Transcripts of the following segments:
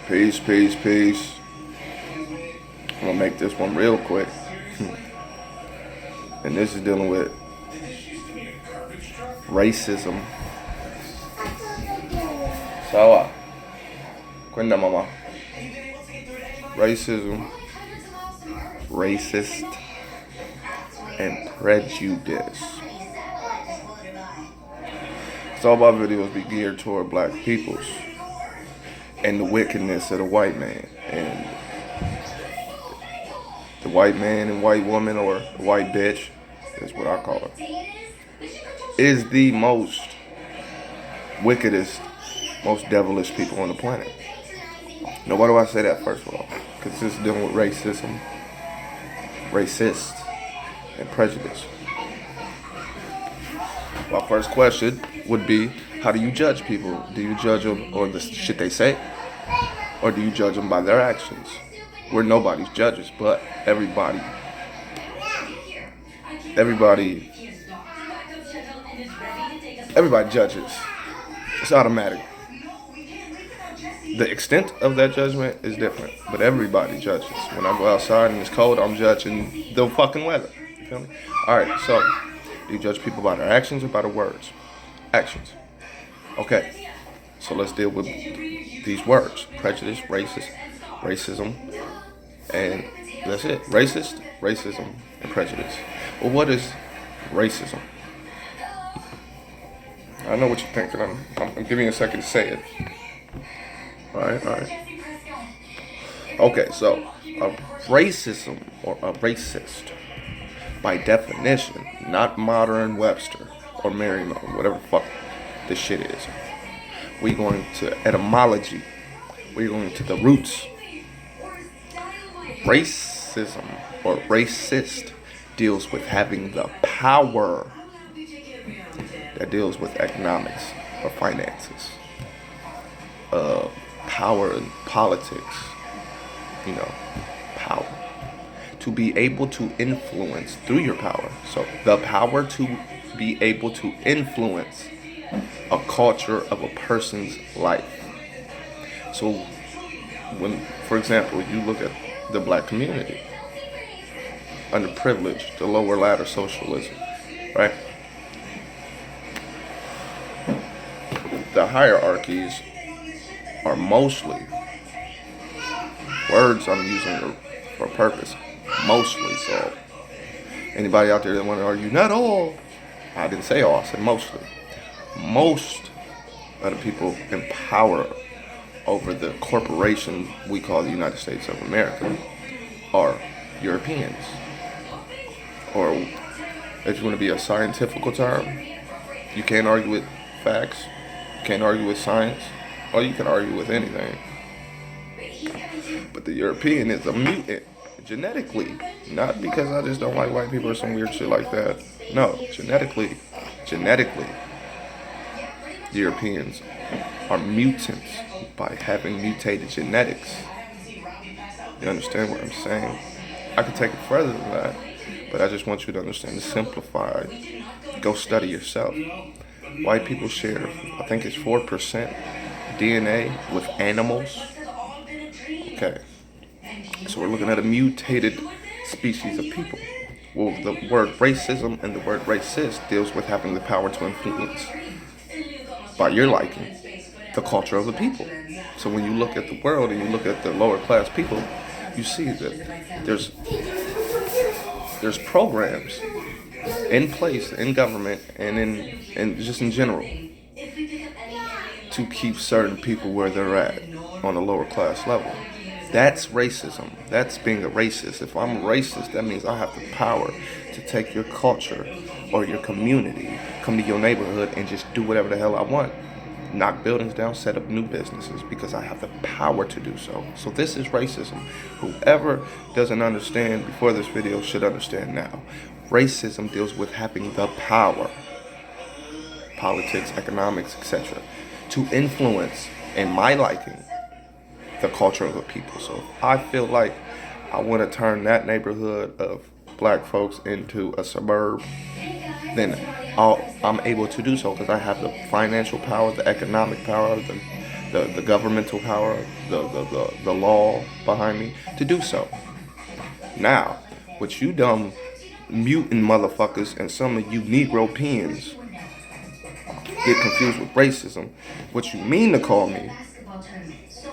Peace, peace, peace. I'm gonna make this one real quick. And this is dealing with racism. Sawa. Cuenta, mama. Racism, racist, and prejudice. So all my videos be geared toward black peoples and the wickedness of the white man. And the white man and white woman, or white bitch, is what I call her, is the most wickedest, most devilish people on the planet. Now, why do I say that first of all? Because this is dealing with racism, racist, and prejudice. My first question would be, how do you judge people? Do you judge them on the shit they say? Or do you judge them by their actions? We're nobody's judges, but everybody judges. It's automatic. The extent of that judgment is different, but everybody judges. When I go outside and it's cold, I'm judging the fucking weather. You feel me? Alright, so do you judge people by their actions or by their words? Actions. Okay, so let's deal with these words: prejudice, racist, racism, and that's it. Racist, racism, and prejudice. Well, what is racism? I know what you're thinking. I'm giving you a second to say it. All right. Okay, so a racism or a racist, by definition, not modern Webster or Merriam, whatever the fuck this shit is. We're going to etymology. We're going to the roots. Racism or racist deals with having the power. That deals with economics or finances. Power in politics. Power. To be able to influence through your power. So the power to be able to influence a culture of a person's life. So when, for example, you look at the black community, underprivileged, the lower ladder socialism, right? The hierarchies are mostly, words I'm using for purpose, mostly. So anybody out there that want to argue, not all, I didn't say all, I said mostly. Most of the people in power over the corporation we call the United States of America are Europeans. Or if you want to be a scientific term, you can't argue with facts, you can't argue with science, or you can argue with anything. But the European is a mutant, genetically. Not because I just don't like white people or some weird shit like that. No, genetically, the Europeans are mutants by having mutated genetics. You understand what I'm saying? I could take it further than that, but I just want you to understand, to simplify. Go study yourself. White people share, I think it's 4% DNA with animals. Okay, so we're looking at a mutated species of people. Well, the word racism and the word racist deals with having the power to influence, by your liking, the culture of the people. So when you look at the world and you look at the lower class people, you see that there's programs in place in government and just in general to keep certain people where they're at on a lower class level. That's racism. That's being a racist. If I'm a racist, that means I have the power to take your culture or your community, come to your neighborhood and just do whatever the hell I want. Knock buildings down, set up new businesses, because I have the power to do so. So this is racism. Whoever doesn't understand before this video should understand now. Racism deals with having the power, politics, economics, etc., to influence, in my liking, the culture of the people. So if I feel like I want to turn that neighborhood of black folks into a suburb, then I'm able to do so because I have the financial power, the economic power, the governmental power, the law behind me to do so. Now, what you dumb mutant motherfuckers and some of you Negro peons get confused with racism, what you mean to call me,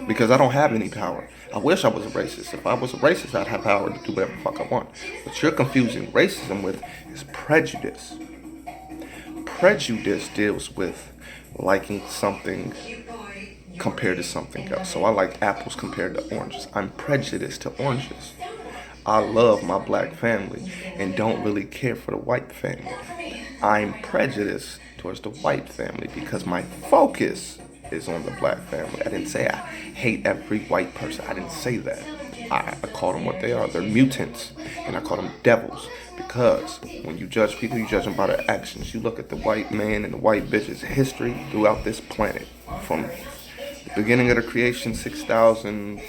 because I don't have any power. I wish I was a racist. If I was a racist, I'd have power to do whatever the fuck I want. What you're confusing racism with is prejudice. Prejudice deals with liking something compared to something else. So I like apples compared to oranges. I'm prejudiced to oranges. I love my black family and don't really care for the white family. I'm prejudiced towards the white family because my focus is on the black family. I didn't say I hate every white person. I didn't say that. I call them what they are. They're mutants. And I call them devils. Because when you judge people, you judge them by their actions. You look at the white man and the white bitch's history throughout this planet. From the beginning of the creation, 6,000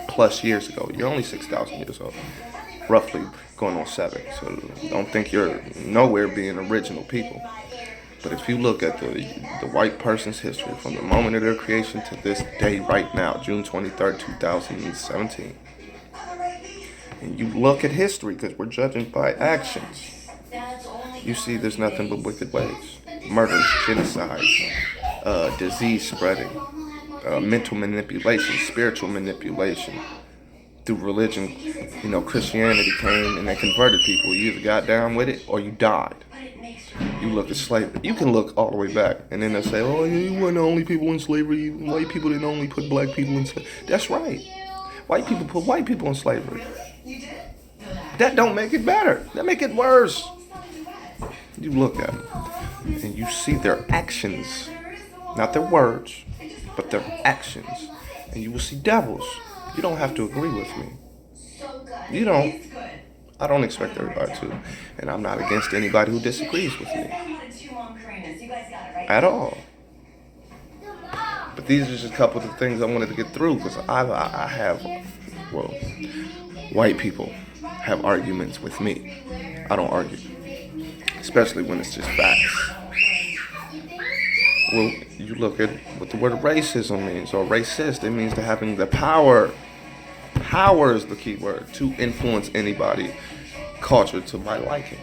plus years ago. You're only 6,000 years old. Roughly going on 7. So don't think you're nowhere being original people. But if you look at the white person's history from the moment of their creation to this day right now, June 23rd, 2017, and you look at history, because we're judging by actions, you see there's nothing but wicked ways. Murders, genocides, disease spreading, mental manipulation, spiritual manipulation. Through religion, Christianity came and they converted people. You either got down with it or you died. You look at slavery. You can look all the way back, and then they say, "Oh, you weren't the only people in slavery. White people didn't only put black people in slavery." That's right. White people put white people in slavery. That don't make it better. That make it worse. You look at them, and you see their actions, not their words, but their actions, and you will see devils. You don't have to agree with me. You don't. I don't expect everybody to. And I'm not against anybody who disagrees with me. At all. But these are just a couple of things I wanted to get through, because I have, white people have arguments with me. I don't argue. Especially when it's just facts. Well, you look at what the word racism means, or racist. It means to having the power. Power is the key word, to influence anybody culture to my liking.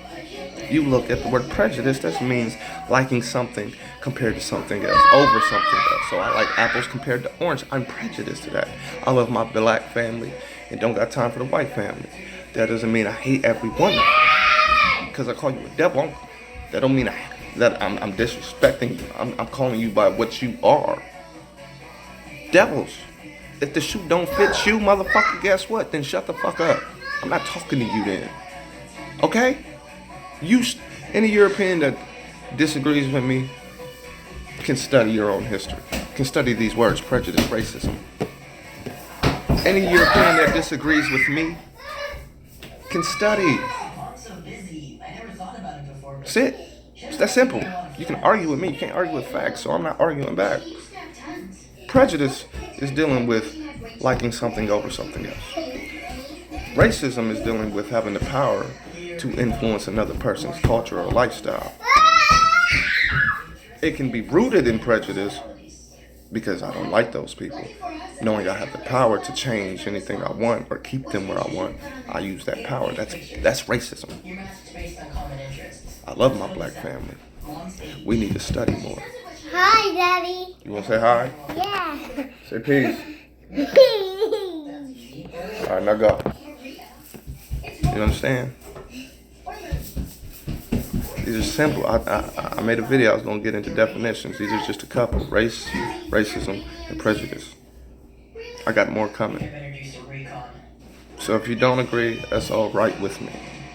You look at the word prejudice, that means liking something compared to something else, over something else. So I like apples compared to orange. I'm prejudiced to that. I love my black family and don't got time for the white family. That doesn't mean I hate every one of them. Because I call you a devil, that don't mean that I'm disrespecting you. I'm calling you by what you are. Devils. If the shoe don't fit you, motherfucker, guess what? Then shut the fuck up. I'm not talking to you then. Okay? Any European that disagrees with me can study your own history. Can study these words, prejudice, racism. Any European that disagrees with me can study. That's it. It's that simple. You can argue with me. You can't argue with facts, so I'm not arguing back. Prejudice is dealing with liking something over something else. Racism is dealing with having the power to influence another person's culture or lifestyle. It can be rooted in prejudice because I don't like those people. Knowing I have the power to change anything I want or keep them where I want, I use that power. That's racism. I love my black family. We need to study more. Hi, Daddy. You want to say hi? Yeah. Say peace. All right, now go. You understand? These are simple. I made a video. I was going to get into definitions. These are just a couple. Race, racism, and prejudice. I got more coming. So if you don't agree, that's all right with me.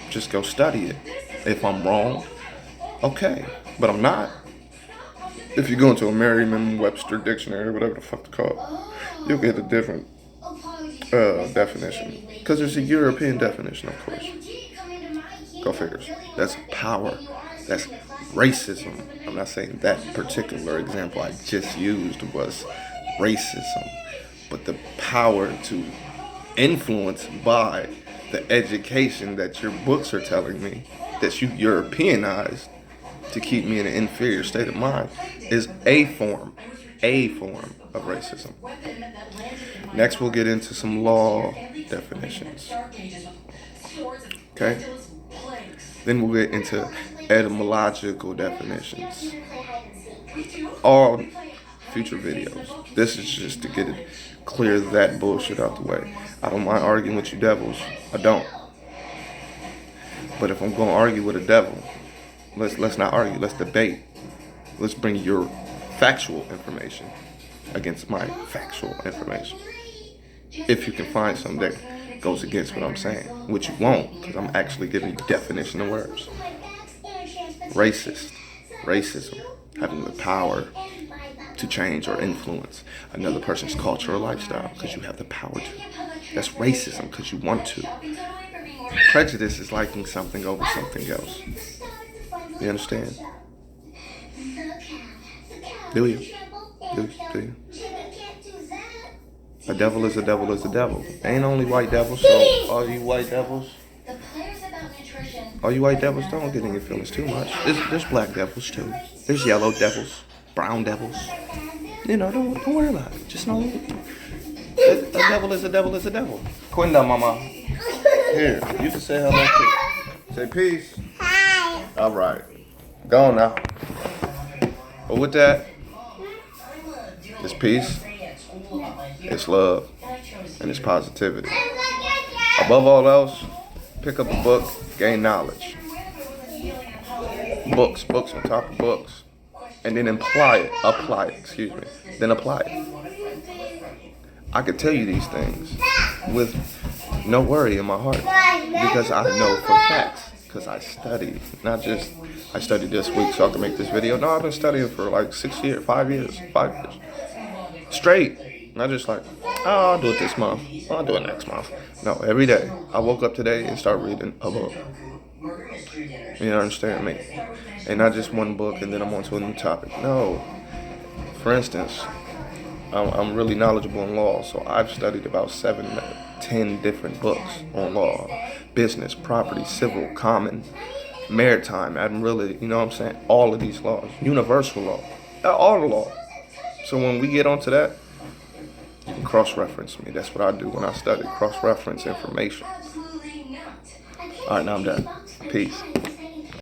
Just go study it. If I'm wrong, okay. But I'm not. If you go into a Merriam-Webster dictionary, whatever the fuck it's called, you'll get a different definition. Because there's a European definition, of course. Go figures. That's power. That's racism. I'm not saying that particular example I just used was racism. But the power to influence by the education that your books are telling me, that you Europeanized to keep me in an inferior state of mind, is a form a form of racism. Next, we'll get into some law definitions. Okay? Then we'll get into etymological definitions. All future videos. This is just to get it clear that bullshit out the way. I don't mind arguing with you devils. I don't. But if I'm gonna argue with a devil, let's not argue. Let's debate. Let's bring your factual information against my factual information. If you can find something that goes against what I'm saying, which you won't, because I'm actually giving you definition of words. Racist, racism, having the power to change or influence another person's culture or lifestyle because you have the power to. That's racism because you want to. Prejudice is liking something over something else. You understand? Do you? Do you? A devil is a devil is a devil. Ain't only white devils, so all you white devils, don't get in your feelings too much. There's black devils too. There's yellow devils, brown devils. You know, don't worry about it. Just know a devil is a devil is a devil. Quinda, mama. Here, you can say hello too. Say peace. Hi. All right. Go on now. But with that, it's peace, it's love, and it's positivity. Above all else, pick up a book, gain knowledge. Books on top of books. And then apply it, then apply it. I could tell you these things with no worry in my heart because I know for facts, because I studied, not just I studied this week so I can make this video. No, I've been studying for like 5 years, straight. Not just like, oh, I'll do it this month, I'll do it next month. No, every day. I woke up today and started reading a book. You understand me? And not just one book and then I'm on to a new topic. No. For instance, I'm really knowledgeable in law, so I've studied about 7 to 10 different books on law. Business, property, civil, common, maritime. I'm really, you know what I'm saying? All of these laws. Universal law. All the law. So when we get onto that, you can cross-reference me. That's what I do when I study. Cross-reference information. All right, now I'm done. Peace.